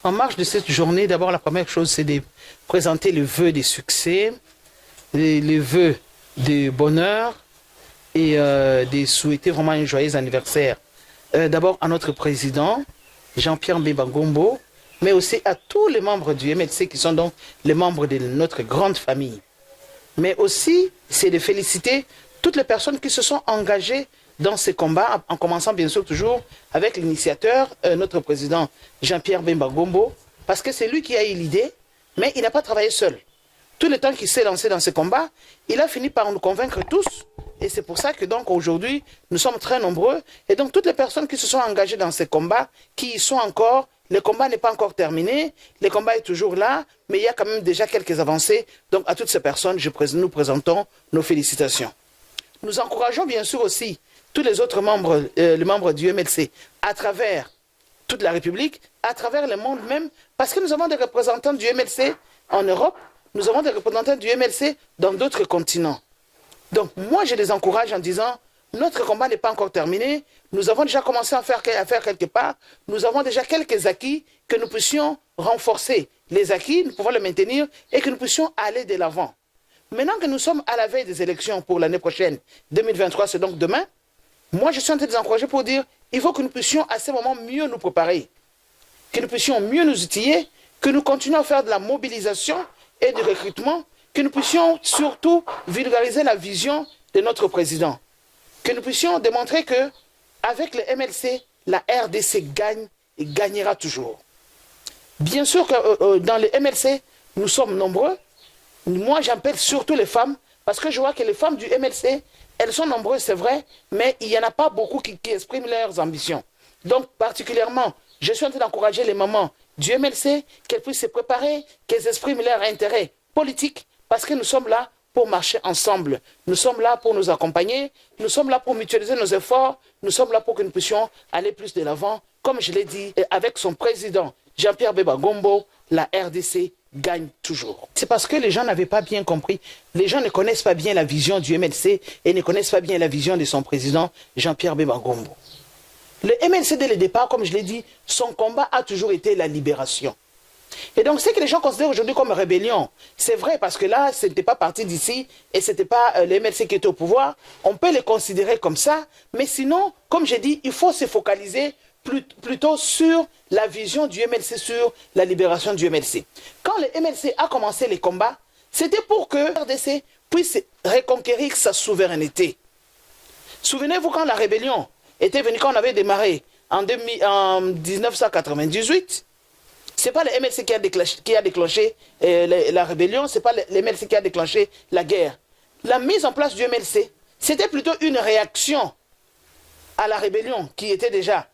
En marge de cette journée, d'abord la première chose, c'est de présenter les vœux des succès, les vœux de bonheur et de souhaiter vraiment un joyeux anniversaire. D'abord à notre président, Jean-Pierre Bemba Gombo, mais aussi à tous les membres du MLC qui sont donc les membres de notre grande famille. Mais aussi, c'est de féliciter toutes les personnes qui se sont engagées dans ces combats, en commençant bien sûr toujours avec l'initiateur, notre président Jean-Pierre Bemba Gombo, parce que c'est lui qui a eu l'idée, mais il n'a pas travaillé seul. Tout le temps qu'il s'est lancé dans ces combats, il a fini par nous convaincre tous. Et c'est pour ça que donc aujourd'hui, nous sommes très nombreux. Et donc toutes les personnes qui se sont engagées dans ces combats, qui y sont encore, le combat n'est pas encore terminé, le combat est toujours là, mais il y a quand même déjà quelques avancées. Donc à toutes ces personnes, nous présentons nos félicitations. Nous encourageons bien sûr aussi tous les autres membres, les membres du MLC, à travers toute la République, à travers le monde même, parce que nous avons des représentants du MLC en Europe, nous avons des représentants du MLC dans d'autres continents. Donc moi, je les encourage en disant, notre combat n'est pas encore terminé, nous avons déjà commencé à faire quelque part, nous avons déjà quelques acquis, que nous puissions renforcer les acquis, nous pouvons les maintenir et que nous puissions aller de l'avant. Maintenant que nous sommes à la veille des élections pour l'année prochaine, 2023, c'est donc demain, moi je suis en train de les encourager pour dire, il faut que nous puissions à ce moment mieux nous préparer, que nous puissions mieux nous outiller, que nous continuions à faire de la mobilisation et du recrutement, que nous puissions surtout vulgariser la vision de notre président, que nous puissions démontrer que avec le MLC, la RDC gagne et gagnera toujours. Bien sûr que dans le MLC, nous sommes nombreux. Moi, j'appelle surtout les femmes, parce que je vois que les femmes du MLC, elles sont nombreuses, c'est vrai, mais il n'y en a pas beaucoup qui expriment leurs ambitions. Donc, particulièrement, je suis en train d'encourager les mamans du MLC, qu'elles puissent se préparer, qu'elles expriment leur intérêt politique, parce que nous sommes là pour marcher ensemble. Nous sommes là pour nous accompagner, nous sommes là pour mutualiser nos efforts, nous sommes là pour que nous puissions aller plus de l'avant. Comme je l'ai dit, avec son président, Jean-Pierre Bemba Gombo, la RDC gagne toujours. C'est parce que les gens n'avaient pas bien compris. Les gens ne connaissent pas bien la vision du MLC et ne connaissent pas bien la vision de son président, Jean-Pierre Bemba Gombo. Le MLC, dès le départ, comme je l'ai dit, son combat a toujours été la libération. Et donc, ce que les gens considèrent aujourd'hui comme rébellion, c'est vrai parce que là, ce n'était pas parti d'ici et ce n'était pas le MLC qui était au pouvoir. On peut les considérer comme ça, mais sinon, comme j'ai dit, il faut se focaliser plutôt sur la vision du MLC, sur la libération du MLC. Quand le MLC a commencé les combats, c'était pour que la RDC puisse reconquérir sa souveraineté. Souvenez-vous quand la rébellion était venue, quand on avait démarré en 1998, ce n'est pas le MLC qui a déclenché la rébellion, ce n'est pas le MLC qui a déclenché la guerre. La mise en place du MLC, c'était plutôt une réaction à la rébellion qui était déjà,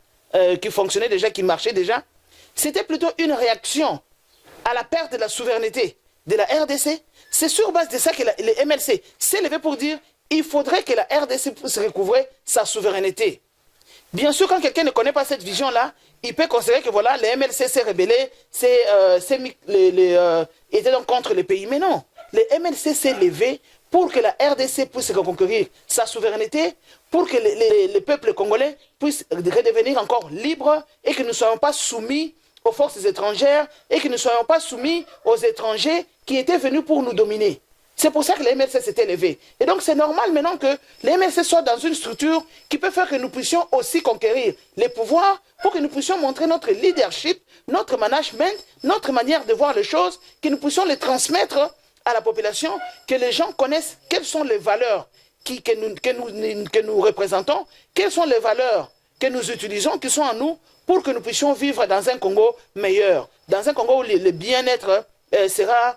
qui fonctionnait déjà, qui marchait déjà. C'était plutôt une réaction à la perte de la souveraineté de la RDC. C'est sur base de ça que le MLC s'est levé pour dire il faudrait que la RDC puisse recouvrer sa souveraineté. Bien sûr, quand quelqu'un ne connaît pas cette vision-là, il peut considérer que voilà, le MLC s'est rebellé, était donc contre le pays. Mais non, le MLC s'est levé pour que la RDC puisse reconquérir sa souveraineté, pour que le peuple congolais puisse redevenir encore libre et que nous ne soyons pas soumis aux forces étrangères et que nous ne soyons pas soumis aux étrangers qui étaient venus pour nous dominer. C'est pour ça que le MLC s'est élevé. Et donc c'est normal maintenant que le MLC soit dans une structure qui peut faire que nous puissions aussi conquérir les pouvoirs pour que nous puissions montrer notre leadership, notre management, notre manière de voir les choses, que nous puissions les transmettre à la population, que les gens connaissent quelles sont les valeurs que nous représentons, quelles sont les valeurs que nous utilisons, qui sont en nous, pour que nous puissions vivre dans un Congo meilleur, dans un Congo où le bien-être sera